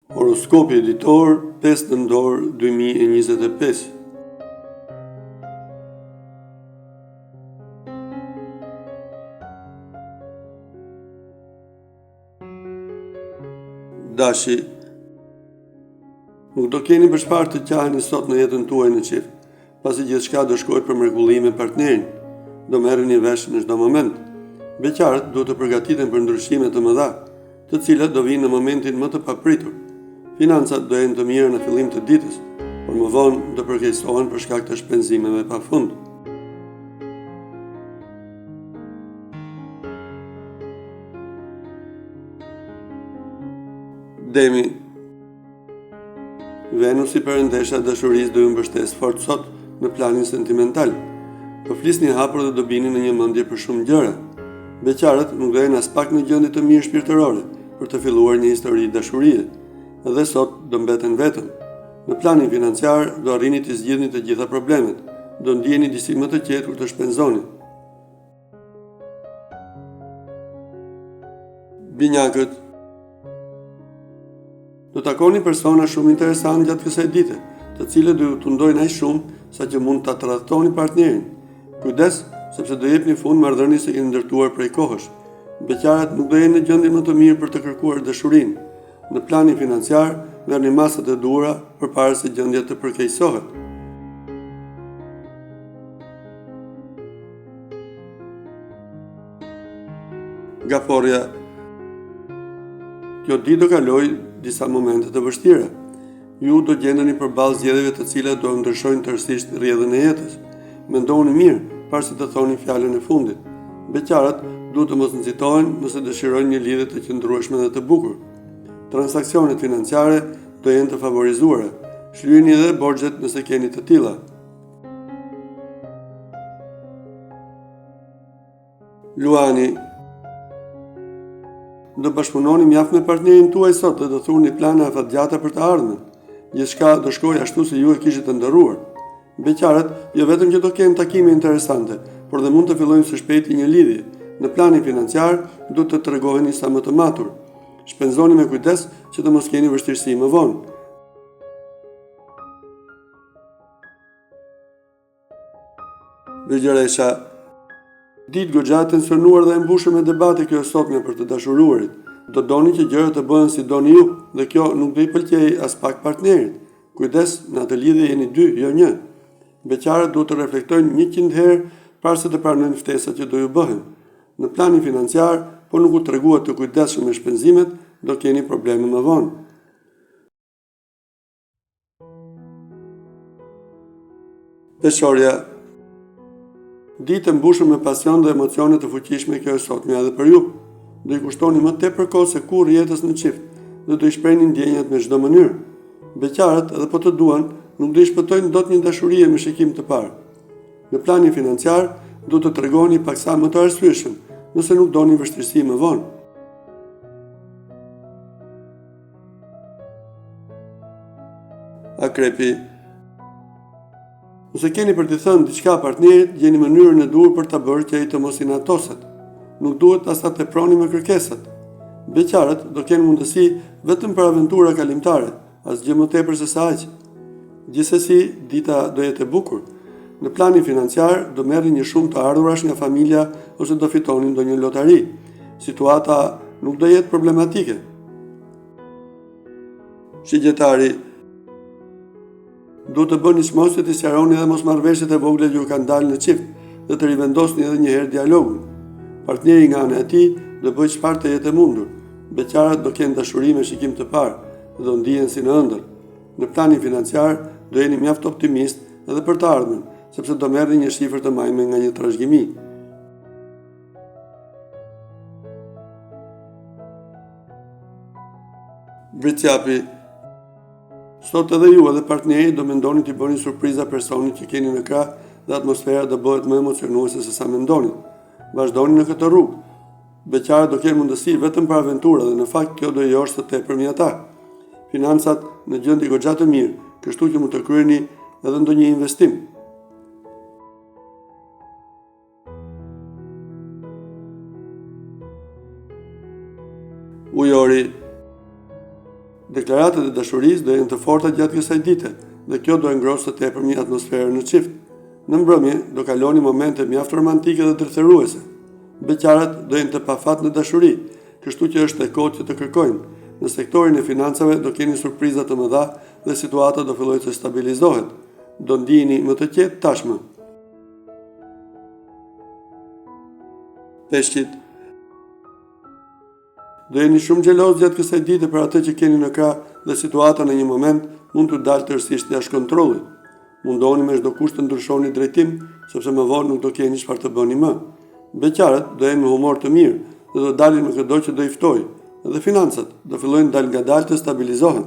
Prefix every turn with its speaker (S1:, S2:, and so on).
S1: Horoskopi editor 5 nëntor 2025. Dashi, nuk do keni për çfarë të qaheni sot në jetën tuaj në çift, pasi gjithçka do shkojë për mrekullim me partnerin. Do merreni vesh në çdo moment. Beqarët duhet të përgatiten për ndryshime të mëdha, të cilat do vinë në momentin më të papritur. Financat do jenë të mira në fillim të ditës, por më vonë do përkeqësohen për shkak të shpenzimeve pafund. Demi, Venusi perëndesha dashurisë do ju mbështes fort sot në planin sentimental. Po flisni hapur dhe do bini në një mendje për shumë gjëra. Beqarët nuk do jenë as pak në gjendje të mirë shpirtërore për të filluar një histori dashurie, dhe sot do mbeten vetëm. Në planin financiar do arrini të zgjidhni të gjitha problemet, do ndjeni disi më të qetë kur të shpenzoni. Binjakët, do takoni persona shumë interesant gjatë kësaj dite, të cilët do ju tundojnë aq shumë sa që mund ta tradhtoni partnerin. Kujdes, sepse do jepni fund marrëdhënies që keni ndërtuar prej kohësh. Beqarët nuk do jenë në gjendje më të mirë për të kërkuar dashurinë. Në planin financiar, merrni masat e duhura përpara se gjendja të përkeqësohet. Gaforja, kjo ditë do kalojë disa momente të vështira. Ju do gjendeni përballë zgjedhjeve të cilat do ndryshojnë tërësisht rrjedhën e jetës. Mendoni mirë para se të thoni fjalën e fundit. Beqarët duhet të mos nxitohen nëse dëshirojnë një lidhje të qëndrueshme dhe të bukur. Transaksionet financiare do jenë të favorizuara. Shlyeni edhe borxhet nëse keni të tilla. Luani, do bashkëpunoni mjaft me partnerin tuaj sot dhe do thurni plane afatgjata për të ardhmen. Gjithçka do shkojë ashtu si ju e kishit të nderuar. Beqarët jo vetëm që do kenë takime interesante, por dhe mund të fillojnë së shpejti një lidhje. Në planin financiar duhet të tregoheni sa më të matur. Shpenzoni me kujdes që të mos keni vështirësi më vonë. Vëgjëresha, ditë goxha tensionuar dhe e mbushur me debate kjo sotme për të dashuruarit. Do doni që gjërat të bëhen si doni ju, dhe kjo nuk do i pëlqej as pak partnerit. Kujdes, në atë lidhje jeni dy, jo një. Beqarët duhet të reflektojnë 100 herë para se të pranojnë ftesat që do ju bëhen. Në planin financiar, po nuk u treguat të kujdesshëm me shpenzimet, do keni probleme më vonë. Peshorja, ditë mbushur me pasion dhe emocione të fuqishme kjo e sotme edhe për ju. Do i kushtoni më tepër kohë se kurrë jetës në çift, dhe do i shprehni ndjenjat me çdo mënyrë. Beqarët, edhe po të duan, nuk do i shpëtojnë dot një dashurie me shikim të parë. Në planin financiar, do të tregoni paksa më të arsyeshëm, nëse nuk doni vështirësi më vonë. Akrepi, nëse keni për të thënë diçka partnerit, gjeni mënyrën e duhur për ta bërë që ai të mos inatoset. Nuk duhet as ta teproni me kërkesat. Beqarët do kenë mundësi vetëm për aventura kalimtare, asgjë më tepër se sa aq. Gjithsesi, dita do jetë e bukur. Në planin financiar do merrni një shumë të ardhurash nga familja ose do fitoni ndonjë lotari. Situata nuk do jetë problematike. Shigjetari, duhet të bëni çmosje të sqaroni edhe mosmarrveshjet e vogla që ju kanë dalë në çift dhe të rivendosni edhe një herë dialogun. Partneri nga ana e tij do bëjë çfarë të jetë e mundur. Beqarët do kenë dashuri me shikim të parë dhe do ndihen si në ëndër. Në planin financiar do jeni mjaft optimist edhe për të ardhmen, sepse do merrni një shifër të majme nga një trashëgimi. Vricjapi, sot edhe ju edhe partneri do mendoni t'i bëni surpriza personit që keni në krah dhe atmosfera do bëhet më emocionuese se sa mendoni. Vazhdoni në këtë rrugë. Beqarët do kenë mundësi vetëm për aventura dhe në fakt kjo do i joshë të tepërmi ata. Financat në gjendje goxha të mirë, kështu që mund të kryeni edhe ndonjë investim. Ujori, Deklaratat e dashurisë do jenë të forta gjatë kësaj dite, dhe kjo do e ngrosë të tepërmi atmosferën në çift. Në mbrëmje do kaloni momente mjaft romantike dhe ndërthuese. Beqarat do jenë të pafat në dashuri, kështu që është e kohë që të kërkojnë. Në sektorin e financave do keni surpriza të mëdha dhe situata do fillojë të stabilizohet. Do ndiheni më të qetë tashmë. Peshqit. Do jeni shumë xheloz gjatë kësaj dite për atë që keni në krah dhe situata në një moment mund të dalë tërësisht jashtë kontrollit. Mundohuni me çdo kusht të ndryshoni drejtim, sepse më vonë nuk do keni çfarë të bëni më. Beqarët do jenë me humor të mirë dhe do dalin me çdo që do i ftojë, dhe financat do fillojnë dalë ngadalë të stabilizohen.